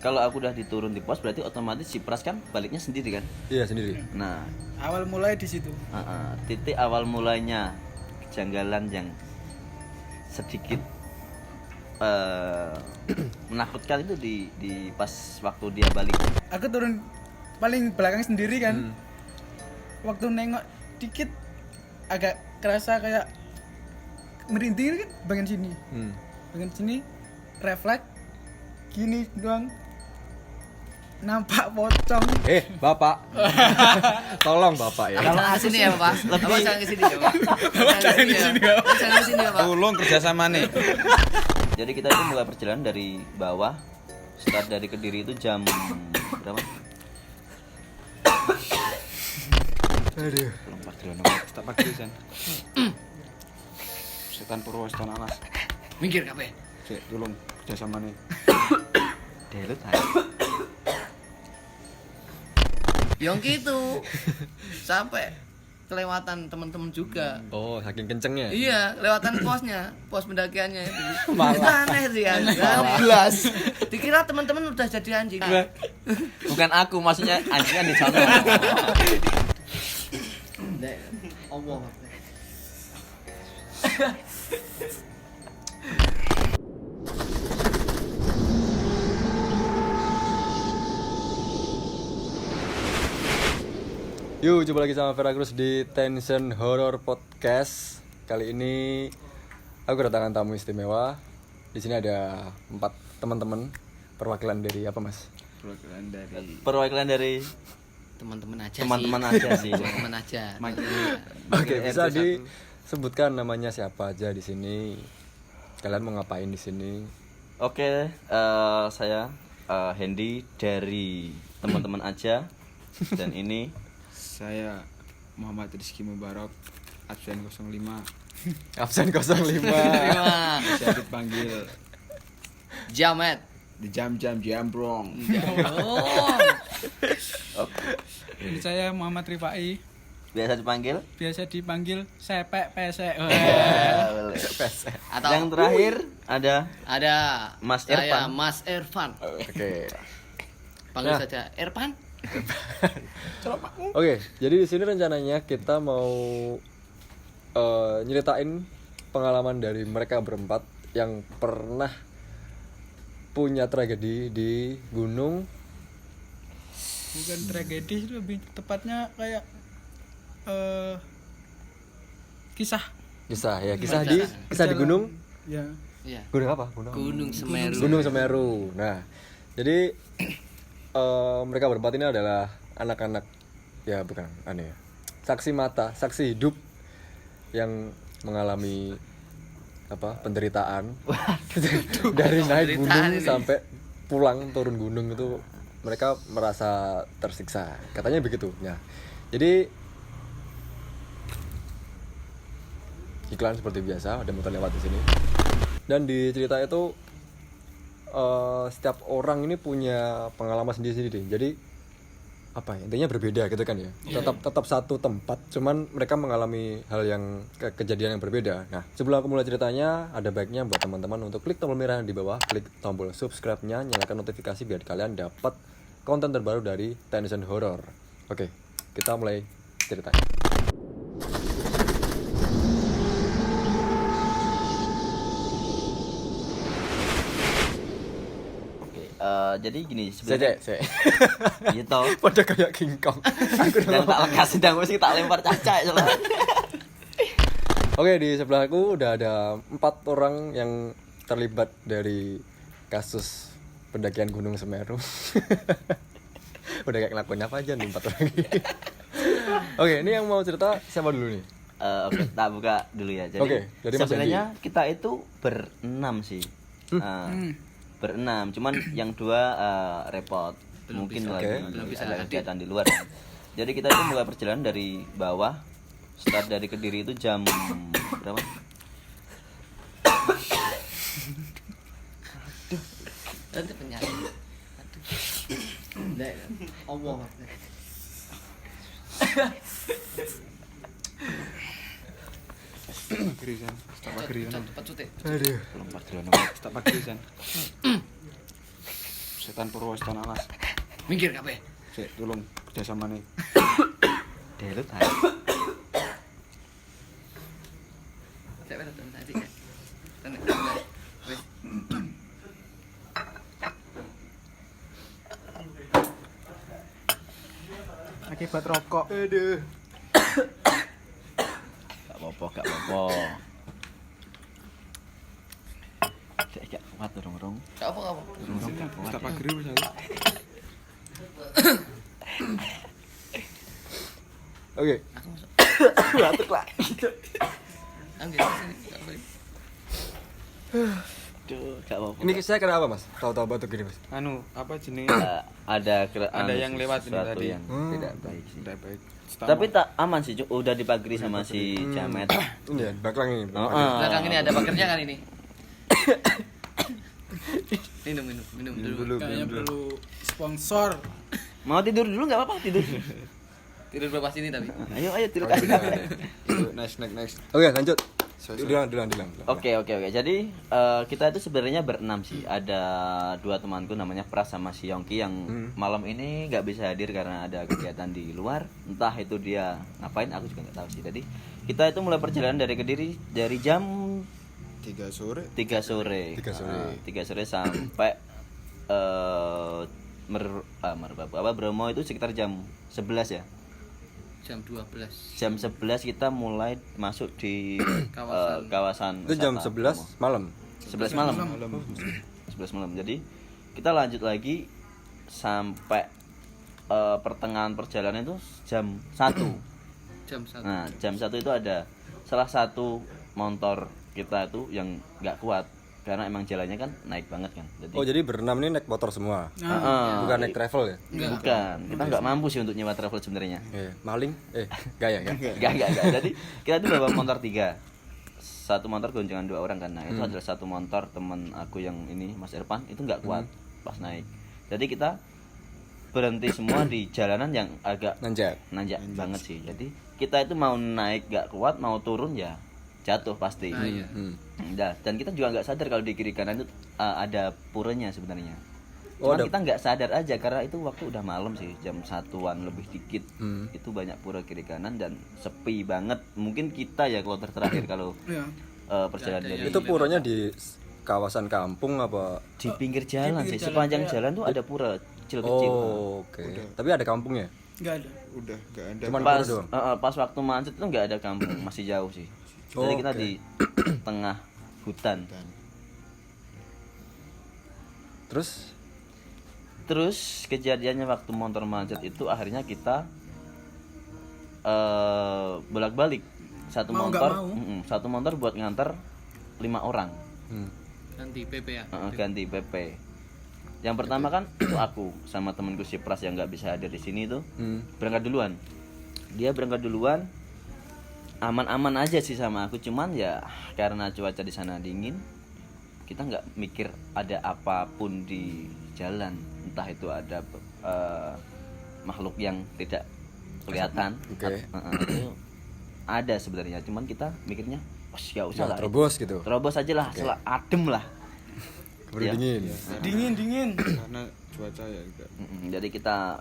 kalau aku udah diturun di pos berarti otomatis si Pras kan baliknya sendiri kan? Iya sendiri. Nah, Awal mulai di situ. titik awal mulainya kejanggalan yang sedikit menakutkan itu di pas waktu dia balik. Aku turun paling belakang sendiri kan. Waktu nengok dikit agak kerasa kayak merinding kan bagian sini. Bagian sini refleks gini doang. Nampak pocong. Bapak. Tolong Bapak ya. Kalau ke sini ya, Bapak. Bapak jangan ke sini ya, Pak. Jangan ke sini ya. Jangan ke sini ya, Pak. Tolong kerjasama nih. Jadi kita itu mulai perjalanan dari bawah. Start dari Kediri itu jam berapa? Aduh. Belum perjalanan. Tak pagi San. Setan Purwo, setan alas. Minggir kabeh. Cek, tolong kerjasama nih. Delut aja. Yang gitu. Sampai kelewatan teman-teman juga. Oh, saking kencengnya. Iya, lewatan posnya, pos pendakiannya itu. Malah. Aneh sih ya. Bablas. Dikira teman-teman udah jadi anjing. Bukan aku, maksudnya anjingan di sana. Allah. Yuk, coba lagi sama Vera Cruz di Tension Horror Podcast. Kali ini aku kedatangan tamu istimewa. Di sini ada 4 teman-teman. Perwakilan dari apa, Mas? Perwakilan dari Teman-teman aja teman-teman sih. aja sih. Teman-teman aja. Oke, bisa disebutkan namanya siapa aja di sini? Kalian mau ngapain di sini? Oke, saya Hendy dari teman-teman aja. Dan ini Saya Muhammad Rizky Mubarak, absen 05. Absen 05. Terima. Saya dipanggil Jamet. di jam-jam jambrong. Oh. Ini saya Muhammad Rifai, biasa dipanggil. biasa dipanggil Sepek Pesek. Atau Yang terakhir ada ada Mas saya Irfan. Mas Irfan. Oke. Panggil Nah. saja Irfan. Oke, jadi di sini rencananya kita mau nyeritain pengalaman dari mereka berempat yang pernah punya tragedi di gunung. Bukan tragedi, lebih tepatnya kayak kisah. Kisah di Perjalanan. gunung. Ya. Iya. Gunung apa? Gunung Semeru. Gunung Semeru. Nah, jadi mereka berempat ini adalah anak-anak, ya bukan aneh ya, saksi mata, saksi hidup yang mengalami penderitaan dari naik gunung sampai pulang turun gunung itu mereka merasa tersiksa, katanya begitu. Nah, jadi iklan seperti biasa, ada motor lewat di sini. Dan di cerita itu setiap orang ini punya pengalaman sendiri-sendiri. Jadi apa ya, intinya berbeda gitu kan ya. Tetap satu tempat, cuman mereka mengalami hal yang kejadian yang berbeda. Nah, sebelum aku mulai ceritanya, ada baiknya buat teman-teman untuk klik tombol merah yang di bawah, klik tombol subscribe-nya, nyalakan notifikasi biar kalian dapat konten terbaru dari Tension Horror. Oke, kita mulai ceritanya. jadi gini sebenarnya. Saya. Gitu. Pada kayak King Kong. Dan tak lekas sedang mesti tak lempar caca soalnya. Oke, di sebelahku udah ada 4 orang yang terlibat dari kasus pendakian Gunung Semeru. Udah kayak ngelakuin apa aja nih 4 orang ini. Oke, ini yang mau cerita siapa dulu nih? Oke, tak buka dulu ya. Jadi Oke, dari Mas sebenarnya kita itu berenam sih. Berenam, cuman yang 2 repot. Mungkin lagi ada kegiatan di luar. Jadi kita itu mulai perjalanan dari bawah. Start dari Kediri itu jam berapa? Nanti penyanyi. Aduh. Allah. Pagri San, tak pagri San. Cepat cuti. Aduh. Belum perjalanan. Tak pagri San. setan purwo setan alas. Minggir kabeh. Sik tolong kerjasama nih. Delut aja. Saya betul tadi. Tenek. Wes. Akibat rokok. Aduh. Gak apa-apa. Cek gak kuat dorong-dorong. Gak apa-apa. Wis tak pageri wis aku. Oke. Aku masuk. Batuk lah. Ambil sini. Gak apa-apa. Duh, gak apa-apa. Ini saya kenapa Mas? Tahu-tahu batuk gini Mas. Anu, apa jenenge? Ada Yang lewat ini sesuatu tadi. yang tidak baik sih. Tidak baik. Tapi tak aman sih, Cuk. Udah dipagri sama si Jamet. Ini ya, belakang ini. Belakang ini ada pagernya kan ini. Minum dulu. Kayaknya perlu sponsor. Mau tidur dulu nggak apa-apa, tidur. Tidur berapa sini tapi? Ayo tidur kasih. Next. Oke, lanjut. Selesai. Diulang. Oke. Jadi kita itu sebenarnya berenam sih. Ada dua temanku namanya Pras sama si Yongki yang malam ini nggak bisa hadir karena ada kegiatan di luar. Entah itu dia ngapain, aku juga nggak tahu sih. Jadi kita itu mulai perjalanan dari Kediri dari jam 3 sore. 3 sore. 3 sore. 3 sore sampai Bromo itu sekitar jam 11 ya. Jam 12. Jam 11 kita mulai masuk di kawasan Itu jam wisata 11 malam. 11 malam. 11 malam. Jadi kita lanjut lagi sampai pertengahan perjalanan itu jam 1. Jam 1. Nah, jam 1 itu ada salah satu motor kita itu yang nggak kuat karena emang jalannya kan naik banget kan. Jadi berenam ini naik motor semua. Bukan naik travel ya? Bukan. Kita nggak mampu sih untuk nyewa travel sebenarnya. Iya. Maling? Gaya kan? Enggak. Jadi kita tuh bawa motor 3. Satu motor goncengan 2 orang kan. Nah, itu adalah satu motor teman aku yang ini Mas Irfan itu nggak kuat pas naik. Jadi kita berhenti semua di jalanan yang agak Nanjak. nanjak banget sih. Jadi kita itu mau naik nggak kuat, mau turun ya jatuh pasti. Iya. Nah, dan kita juga nggak sadar kalau di kiri kanan itu ada puranya sebenarnya. Oh, Cuman ada. kita nggak sadar aja karena itu waktu udah malam sih, jam 1-an lebih dikit. Itu banyak pura kiri kanan dan sepi banget. Mungkin kita ya kloter terakhir kalau Iya. perjalanan dari Itu puranya di kawasan kampung apa? di pinggir jalan sih. jalan, Sepanjang kayak- jalan tuh ada pura kecil-kecil. Oh, oke. Tapi ada kampungnya? Enggak ada. Udah enggak ada. Cuman Pas pura doang. pas waktu macet tuh nggak ada kampung, masih jauh sih. Jadi Oh, kita oke. di tengah hutan. Terus kejadiannya waktu motor macet itu akhirnya kita bolak-balik satu Mau nggak motor, mau. satu motor buat nganter 5 orang. Nanti PP ya. Ganti PP. Yang pertama kan itu aku sama temanku si Pras yang nggak bisa hadir di sini tuh berangkat duluan. Dia berangkat duluan, aman-aman aja sih sama aku, cuman ya karena cuaca di sana dingin, kita nggak mikir ada apapun di jalan, entah itu ada makhluk yang tidak kelihatan. Oke. Itu ada sebenarnya, cuman kita mikirnya, ya usah lah, Terobos gitu. terobos aja lah, asal adem lah. Keburu Iya. dingin. Dingin. Karena cuaca ya juga. Jadi kita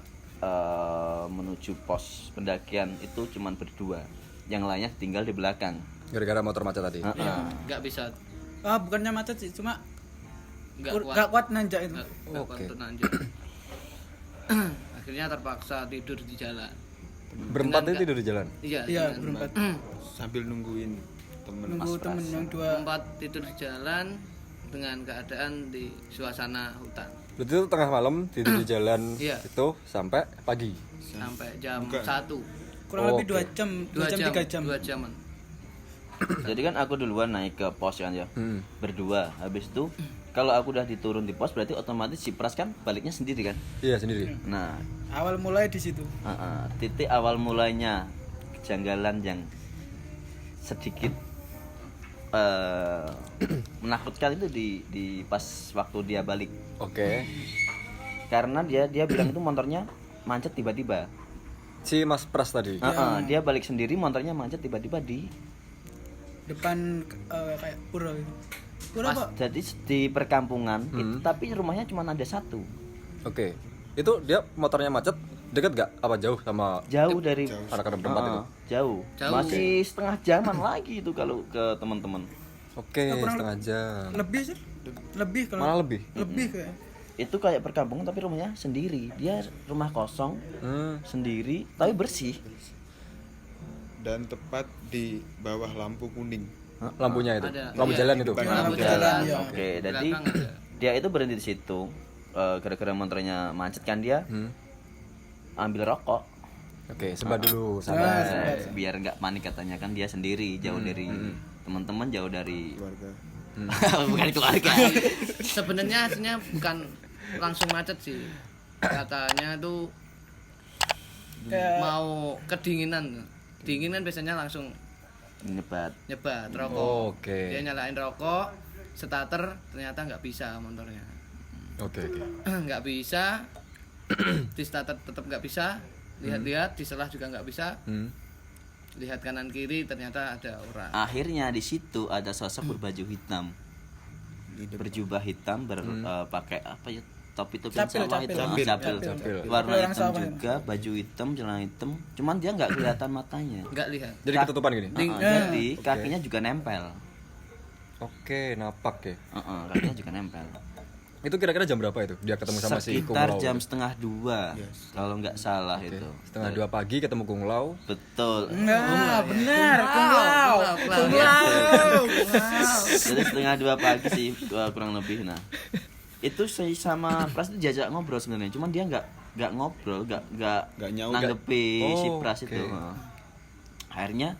menuju pos pendakian itu cuman berdua, yang lainnya tinggal di belakang. Gara-gara motor macet tadi. Enggak bisa. Bukannya macet sih, cuma Enggak kuat. enggak kuat nanjak itu. Enggak kuat Oke. untuk lanjut. Akhirnya terpaksa tidur di jalan. Berempat itu tidur di jalan. Iya. Iya, dengan berempat. Sambil nungguin temen. Nunggu temen yang dua. Empat tidur di jalan dengan keadaan di suasana hutan Berarti itu tengah malam tidur di jalan Iya. itu sampai pagi. sampai jam Bukan. 1. Kurang lebih 2 jam, 2 jam 3 jam. 2 jaman. Jadi kan aku duluan naik ke pos kan ya, berdua. Habis itu kalau aku udah diturun di pos berarti otomatis si Pras kan baliknya sendiri kan. Iya sendiri. Nah, Awal mulai di situ. titik awal mulainya kejanggalan yang sedikit menakutkan itu di pas waktu dia balik. Oke. Karena dia bilang itu motornya macet tiba-tiba. Si Mas Pras tadi. Dia balik sendiri, motornya macet tiba-tiba di Depan kayak pura gitu. Pura pas, apa? jadi di perkampungan itu, tapi rumahnya cuma ada satu. Oke. Itu dia motornya macet, deket gak? Apa jauh sama Jauh dari anak-anak berempat itu? Jauh. Jauh. Masih setengah jaman lagi itu kalau ke teman-teman. Oke, setengah jam. Lebih sih. Lebih kalau Malah lebih. lebih kayak. Itu kayak perkampungan tapi rumahnya sendiri. Dia rumah kosong sendiri tapi bersih. Dan tepat di bawah lampu kuning. Lampunya itu. Ada. Lampu Iya. jalan itu. Lampu jalan, jalan. iya. Oke, jadi Belakang ada. dia itu berhenti di situ. Gara-gara motornya macet kan dia ambil rokok. Oke, sebat dulu, sabar. Biar nggak panik katanya kan dia sendiri jauh dari teman-teman, jauh dari Keluarga. bukan keluarga. Sebenarnya aslinya bukan langsung macet sih. Katanya tuh Kayak mau kedinginan. Dingin kan biasanya langsung Nyebat. nyebat rokok. Oke. Dia nyalain rokok, starter ternyata nggak bisa motornya. Oke. Nggak bisa. Di starter tetap nggak bisa. Lihat-lihat, diselah juga nggak bisa. Lihat kanan kiri ternyata ada orang. Akhirnya di situ ada sosok berbaju hitam, berjubah hitam, pakai apa ya, topi Capil, sawah capil. itu, Capil. Capil. warna Orang hitam sawah. juga, baju hitam, celana hitam, cuman dia nggak kelihatan matanya. Nggak lihat. Jadi ketutupan gini. Jadi kakinya juga nempel. Oke, napak ya. Kakinya juga nempel. Itu kira-kira jam berapa itu? Dia ketemu sama si Sekitar Kung Lao. jam 1:30 kalau nggak salah Oke. itu. Setengah 2 pagi ketemu Kung Lao. Betul. enggak, benar. Kunglau. Jadi 1:30 pagi sih kurang lebih. Nah, itu saya sama Pras itu diajak ngobrol sebenarnya, cuman dia nggak ngobrol, nggak nyaut. nanggepi si Oh, Pras oke. itu. Akhirnya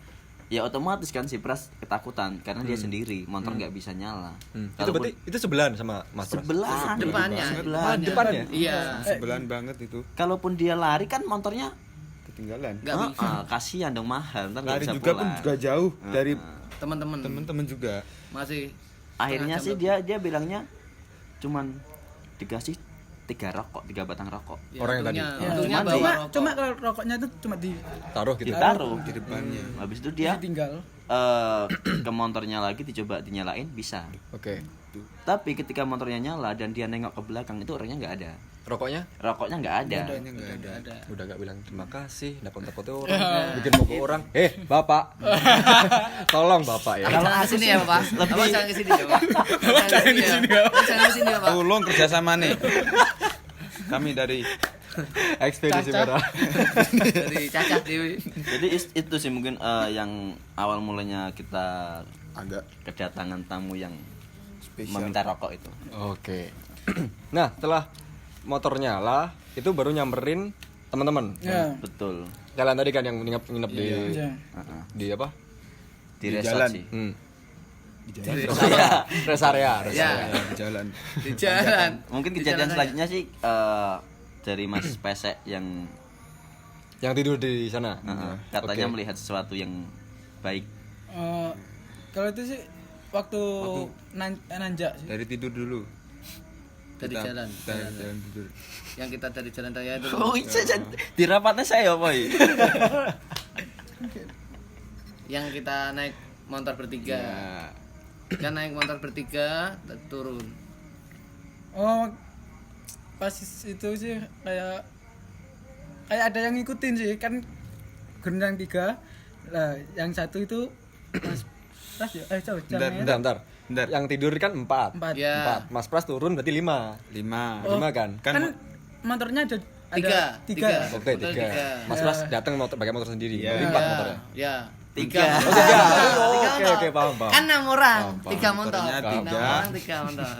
ya otomatis kan si Pras ketakutan karena dia sendiri, motor nggak bisa nyala. Itu berarti itu sebelahan sama Mas Pras? sebelah Depannya. Depannya? Iya. Sebelahan banget itu. Kalaupun dia lari kan motornya Ketinggalan. Nggak bisa. kasihan dong, mahal, ntar nggak Lari bisa juga pun pulang. juga jauh dari Teman-teman teman-teman juga. masih Akhirnya sih setengah dia bilangnya cuman dikasih 3 batang rokok. jam. Orang yang tadi. Untungnya- Ya, untungnya cuma bawa cuma rokok. cuma kalau rokoknya itu cuma Taruh gitu. Ditaruh Di depannya. Habis itu dia ditinggal. ke motornya lagi dicoba dinyalain bisa. Oke. Tapi ketika motornya nyala dan dia nengok ke belakang itu orangnya nggak ada. Rokoknya Rokoknya nggak ada. Kayaknya nggak ada. Ada. udah gak bilang terima kasih, udah kontak-kontak orang, bikin mogok orang. Bapak. Tolong Bapak ya. Kalau ke sini ya, Bapak. Bapak jangan ke sini ya, Pak. Bapak jangan ke sini ya. Bapak jangan ke sini ya, Pak. Tolong kerjasama nih. Kami dari Ekspedisi merah. Dari Cacah Dewi. Jadi itu sih mungkin yang awal mulanya kita agak kedatangan tamu yang spesial. meminta rokok itu. Oke. Nah, setelah motor nyala, itu baru nyamperin teman-teman. Ya. Betul. Kalian tadi kan yang nginep di Ya. di apa? Di Di resort jalan. sih. Di jalan. Rest area. Ya, Di jalan. di jalan. Mungkin Di kejadian jalan selanjutnya sih dari Mas Pesek yang Yang tidur di sana. katanya Oke. melihat sesuatu yang baik. Kalau itu sih waktu nanjak sih. Dari tidur dulu. Dari jalan. Dari jalan tidur. Yang kita dari jalan raya itu. Oh iya, di rapatnya saya boy. Yang kita naik motor bertiga. Kan naik motor bertiga turun. Oh, pas itu sih kayak ada yang ngikutin sih kan gendang 3. Lah, yang satu itu Mas ya, Bentar. Yang tidur kan 4. 4. Ya. Mas Pras turun berarti 5. 5. 5 kan? Kan motornya ada Tiga. 3. Oke, Motor 3. tiga. Mas Pras datang pakai motor sendiri. Iya. Berarti 4 motornya. Ya. 3. Oh, 3. Oke, paham. Kan 6 orang, Paham. 3 motor. Motornya 6 tiga. orang, 3 motor.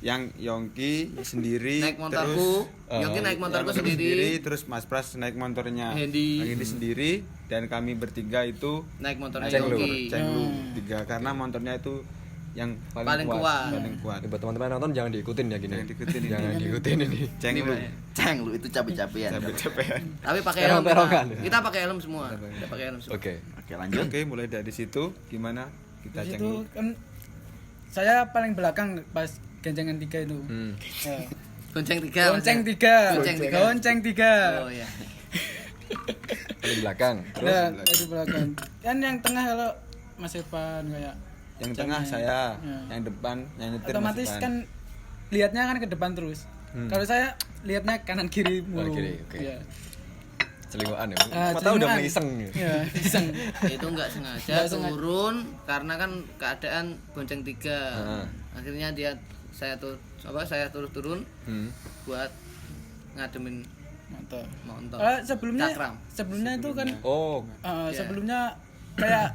Yang Yongki sendiri Naik motorku, Yogi naik motorku yang sendiri, terus Mas Pras naik motornya Hendy. Hendy sendiri, dan kami bertiga itu naik motornya Cenglu. Yogi. Cenglu 3 karena motornya itu yang Paling kuat. paling kuat. Ini buat teman-teman nonton jangan diikutin ya gini. Jangan diikutin ini. Jangan diikutin ini. Cenglu Ceng lu itu capek-capean. capek-capean. Tapi pakai helm. Terong-terongan. Kita pakai helm semua. Kita pakai helm semua. Oke. Oke, lanjut. Oke, mulai dari situ gimana kita Di situ cenglu. kan saya paling belakang pas gencengan 3 itu. Ya. Gonceng 3. Gonceng 3. Gonceng tiga. Gonceng 3. Oh iya. Paling belakang. Nah, dari belakang. Kan yang tengah kalau Mas Evan kayak Yang tengah saya, Ya. yang depan yang nyetir Mas otomatis Ivan. kan lihatnya kan ke depan terus. Kalau saya lihatnya kanan kiri mulu. kiri, oke. Iya. Celingokan ya. Ah, Mata udah celingokan. mulai iseng. Iya, iseng. Itu nggak sengaja Nggak sengaja. turun karena kan keadaan bonceng 3. Heeh. Akhirnya saya turun buat ngademin Motor. motor. Sebelumnya Cakram. sebelumnya itu kan Oh, Iya. sebelumnya kayak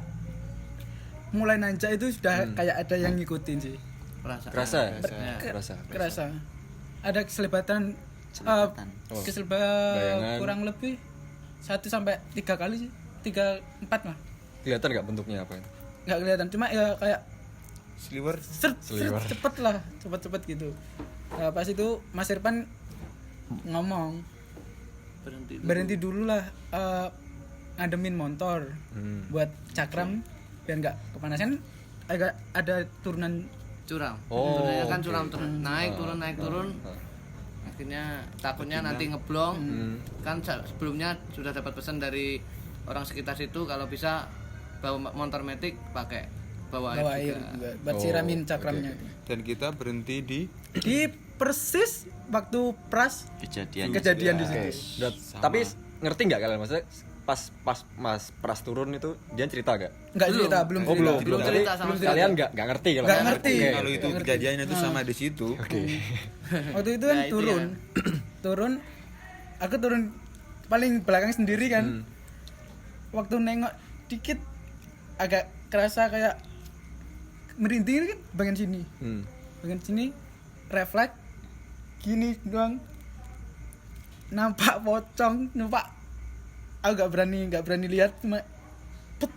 mulai nanjak itu sudah kayak ada yang ngikutin sih. Perasaan. kerasa ya? Ya. Kerasa. Ada keselebatan Selebatan. Bayangan. kurang lebih 1 sampai 3 kali sih. 3 4 lah. Kelihatan nggak bentuknya apa? Nggak kelihatan, cuma ya kayak Sliver. Seliwer. cepet gitu. Nah, pas itu Mas Irfan ngomong berhenti dulu lah, ngademin motor buat cakram biar nggak kepanasan. Agak ada turunan Curam. Oh, Turunnya kan oke. curam terus. Naik turun. Akhirnya takutnya nanti ngeblong. Kan sebelumnya sudah dapat pesan dari orang sekitar situ kalau bisa bawa motor metik pakai bawa bawa air air juga. juga buat Oh, siramin oke, cakramnya. Dan kita berhenti di Di persis waktu Kejadian. kejadian di Oke. situ. Tapi ngerti nggak kalian maksudnya pas Mas Pras turun itu dia cerita gak? Enggak cerita, belum Oh cerita. belum cerita Tapi sama sekali. kalian nggak ngerti kalau Nggak ngerti. Oke. kalau itu kejadiannya itu sama di situ. Oke. Waktu itu kan Nah, itu turun. Aku turun paling belakang sendiri kan. Waktu nengok dikit agak kerasa kayak merinding kan bagian sini. Bagian sini refleks gini doang. Nampak pocong, aku nggak berani lihat, cuma put,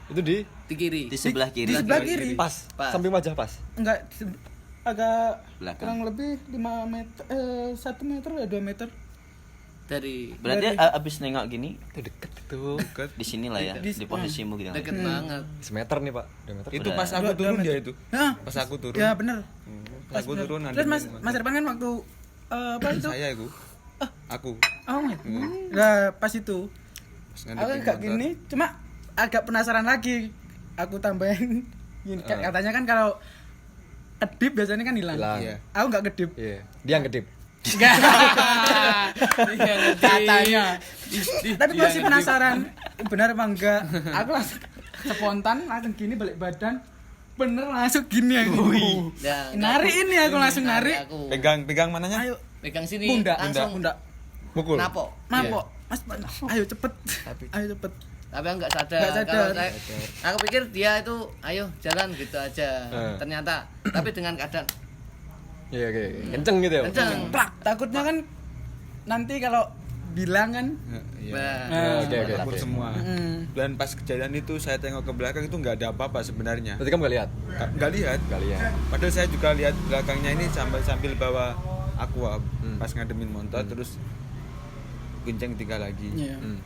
Itu di Di kiri. Di sebelah kiri. di sebelah kiri. pas, Pas. samping wajah pas. Enggak agak Belakang. kurang lebih 5 meter 1 meter ya 2 meter. Dari Berarti abis nengok gini Itu deket itu. di sini lah ya, di posisimu gitu. deket banget. Semeter nih Pak, 2 meter. Itu pas aku turun dia itu. Nah, Pas aku turun. ya bener. Pas aku bener. turun Terus Mas ngademin Mas Irfan kan waktu apa itu? saya itu. Aku Oh my. Nah, pas itu pas aku ngadepin agak motor. gini, cuma agak penasaran lagi. Aku tambahin gini, katanya kan kalau kedip biasanya kan hilang. Hilang. Iya. Aku enggak kedip. Iya, dia yang kedip. Enggak. Katanya. Tapi gue masih penasaran benar apa enggak. Aku langsung spontan langsung gini balik badan. Bener langsung gini aku. Ya, Narik ini aku langsung narik. Aku Pegang mananya? Ayo pegang sini pundak, langsung pundak. Mukul. napok. Mapok. Mas, ayo cepet. Ayo cepet. Tapi aku nggak sadar. Nggak sadar. Aku pikir dia itu ayo jalan gitu aja. Ternyata tapi dengan keadaan Iya, oke. Kenceng gitu ya. kenceng. Plak. Takutnya kan nanti kalau bilang kan Iya. Nah, Oke, oke. Takut semua. mm, Dan pas kejadian itu saya tengok ke belakang itu nggak ada apa-apa sebenarnya. Berarti kamu nggak lihat? Nggak lihat. Nggak lihat. Padahal saya juga lihat belakangnya ini sambil bawa aqua pas ngademin motor terus gonceng 3 lagi. iya. Hmm.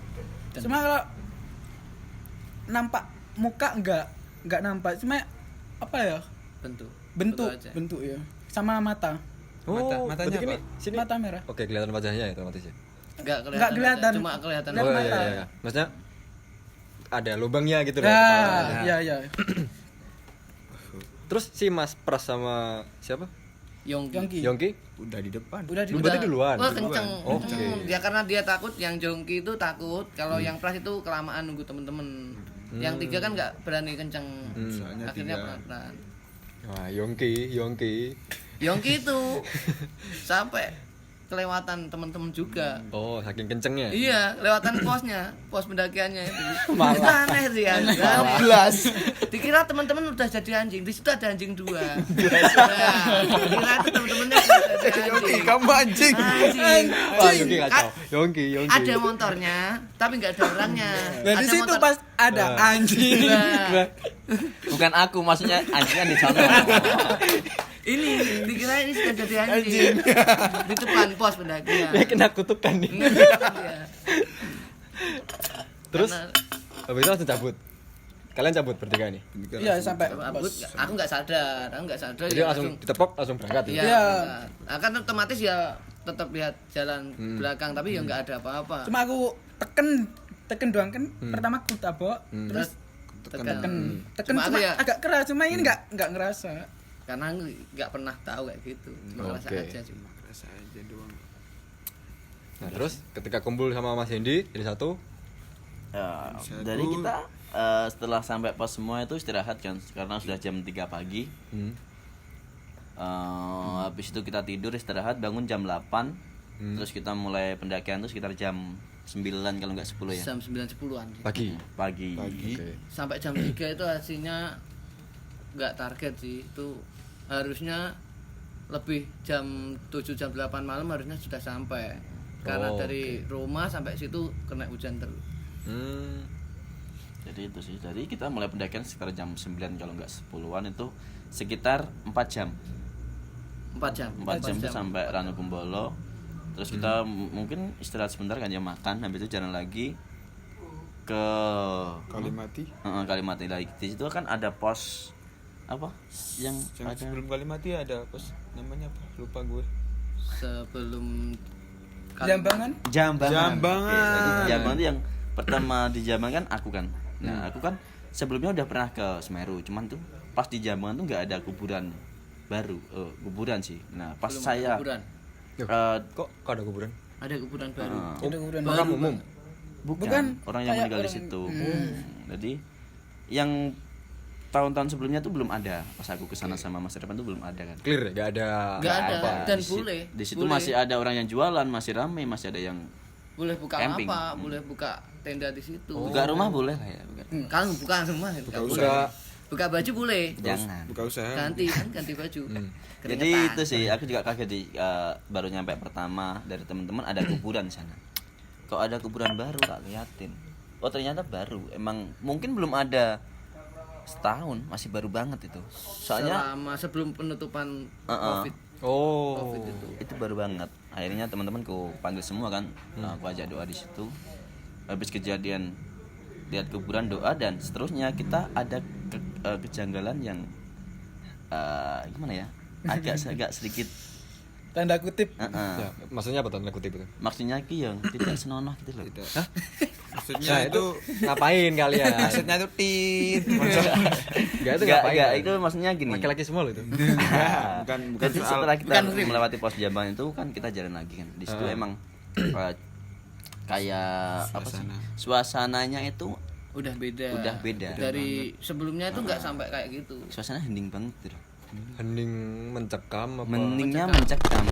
Cuma kalau nampak muka enggak nampak, cuma apa ya? bentuk Bentuk aja. ya. Sama mata. Matanya berarti apa? Sini. Mata merah. Oke, kelihatan wajahnya ya otomatis ya. Nggak kelihatan. cuma kelihatan Lihat Oh mata. iya, iya. Maksudnya ada lubangnya gitu loh. Nah, iya iya. Terus si Mas Pras sama siapa? Yongki. Yongki? Udah di depan. Udah di Berarti duluan. Wah, kenceng. Oke. kenceng. Ya karena dia takut, yang Jongki itu takut. Kalau yang Pras itu kelamaan nunggu temen-temen. Yang 3 kan nggak berani kenceng. Soalnya Akhirnya 3. pelan-pelan. Wah, Yongki. Yongki itu sampai kelewatan temen-temen juga. Oh, saking kencengnya. Iya, lewatan pos pendakiannya itu. Malah. Itu aneh sih ya. 11. Dikira teman-teman udah jadi anjing. Di situ ada anjing 2. Nah, dikira itu teman-temannya udah jadi anjing. Kamu anjing. Anjing. Wah, Yongki kacau. Yongki. Ada motornya, tapi nggak ada orangnya. Nah, di Ada situ motor- pas ada anjing. Nah, Bukan aku, maksudnya anjingnya di sana. ini dikira ini sudah jadi anjing. Di depan pos pendakian. Dia kena kutukan nih. Iya. Terus Karena- habis itu langsung cabut. Kalian cabut bertiga nih. Iya, sampai aku nggak sadar. Jadi ya langsung ditepok langsung berangkat ya. Iya. Iya. Akan otomatis ya tetap lihat jalan belakang tapi ya nggak ada apa-apa. cuma aku teken doang kan. Pertama aku tabok, terus tekan. teken Cuma cuma aku ya agak keras, cuma ini enggak ngerasa. karena nggak pernah tahu kayak gitu. Cuma ngerasa Oke. aja cuma. Rasa aja doang. Nah, terus ketika kumpul sama Mas Hendy jadi satu. Ya, dari kita setelah sampai pos semua itu istirahat kan karena sudah jam 3 pagi. Habis itu kita tidur istirahat bangun jam 8. Terus kita mulai pendakian tuh sekitar jam 9 kalau nggak 10 ya. Jam 9.10-an sih. Pagi. Pagi. Sampai jam 3 itu hasilnya nggak target sih. Itu harusnya lebih jam 7 jam 8 malam harusnya sudah sampai. Karena dari rumah sampai situ kena hujan terus. Jadi itu sih. Jadi kita mulai pendakian sekitar jam 9 kalau nggak 10-an itu sekitar 4 jam. 4 jam. 4 jam itu sampai Ranukumbolo. Terus kita mungkin istirahat sebentar kan ya makan, habis itu jalan lagi ke Kalimati. Kalimati lagi. Di situ kan ada pos apa? Yang ada Sebelum Kalimati ada pos namanya apa? Lupa gue. Sebelum Jambangan. Jambangan. Jadi Jambangan itu yang pertama di Jambangan kan aku kan. Nah, aku kan sebelumnya udah pernah ke Semeru, cuman tuh pas di Jambangan tuh nggak ada kuburan baru, kuburan sih. Nah, pas belum saya ada kuburan. Kok ada kuburan? Ada kuburan baru. Ada kuburan. Makam umum. bukan orang yang meninggal di situ. Jadi yang tahun-tahun sebelumnya tuh belum ada. Pas aku kesana sama Mas Irfan tuh belum ada kan. Clear, nggak ada. Nggak ada apa. dan Di boleh. Di situ boleh. masih ada orang yang jualan, masih ramai, masih ada yang Boleh buka camping. apa? Boleh buka tenda di situ. buka rumah boleh lah ya. Kan bukan semua. Buka. Buka baju boleh. Jangan. Buka usaha. Ganti kan ganti baju. Jadi itu sih aku juga kaget di baru nyampe pertama dari teman-teman ada kuburan di sana. Kok ada kuburan baru tak liatin. Oh ternyata baru. Emang mungkin belum ada setahun, masih baru banget itu. Soalnya selama sebelum penutupan Uh-uh. Covid. Oh. Covid itu. baru banget. Akhirnya teman-temanku panggil semua kan. Aku ajak doa di situ. Habis kejadian lihat kuburan doa dan seterusnya kita ada kejanggalan yang gimana ya? Agak sedikit Tanda kutip. Ya, maksudnya apa tanda kutip itu? maksudnya ki yang tidak senonoh gitu loh. Hah? Maksudnya Nah, itu ngapain kalian? maksudnya itu tit. Enggak itu ngapain? Enggak, itu maksudnya gini. Laki-laki semua loh itu. bukan Jadi soal setelah kita bukan rim. melewati pos Jambangan itu kan kita jalan lagi kan. Di situ emang kayak apa sih? Suasananya itu Udah beda. Udah beda. Dari sebelumnya itu nggak sampai kayak gitu. suasana hening banget gitu. Hening mencekam apa? Meningnya mencekam.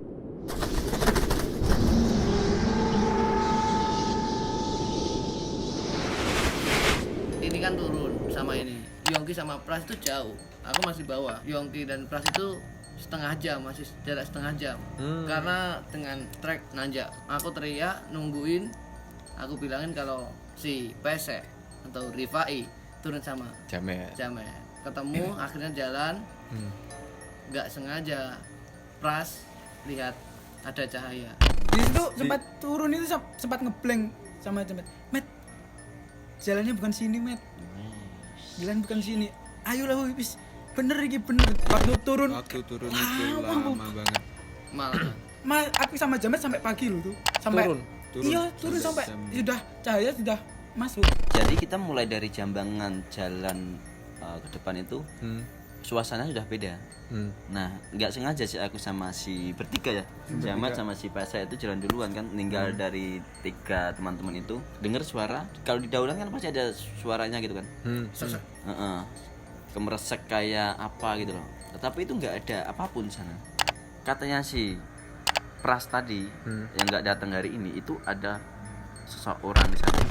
Ini kan turun sama ini. Yongki sama Pras itu jauh. Aku masih bawah. Yongki dan Pras itu setengah jam, masih jarak setengah jam. Karena dengan trek nanjak. Aku teriak nungguin. Aku bilangin kalau si Pese atau Rifai turun sama Jamet. Jamet. Ketemu akhirnya jalan. Nggak sengaja Pras lihat ada cahaya. Di situ sempat turun itu sempat ngeblank sama Jamet. Met, jalannya bukan sini, Met. Jalan bukan sini. Ayolah, wis. Bener iki bener. Waktu turun itu lama banget. Malah aku sama Jamet sampai pagi loh tuh. Sampai Turun? Iya, turun sampai sudah cahaya sudah masuk. Jadi kita mulai dari Jambangan jalan ke depan itu suasana sudah beda. Nah, nggak sengaja sih aku sama si bertiga ya, Jamat sama si Pasa itu jalan duluan kan, ninggal dari 3 teman-teman itu. Dengar suara, kalau di daunan kan pasti ada suaranya gitu kan. sosok Kemeresek kayak apa gitu loh. Tetapi itu nggak ada apapun di sana. Katanya si Pras tadi yang nggak datang hari ini itu ada seseorang di sana.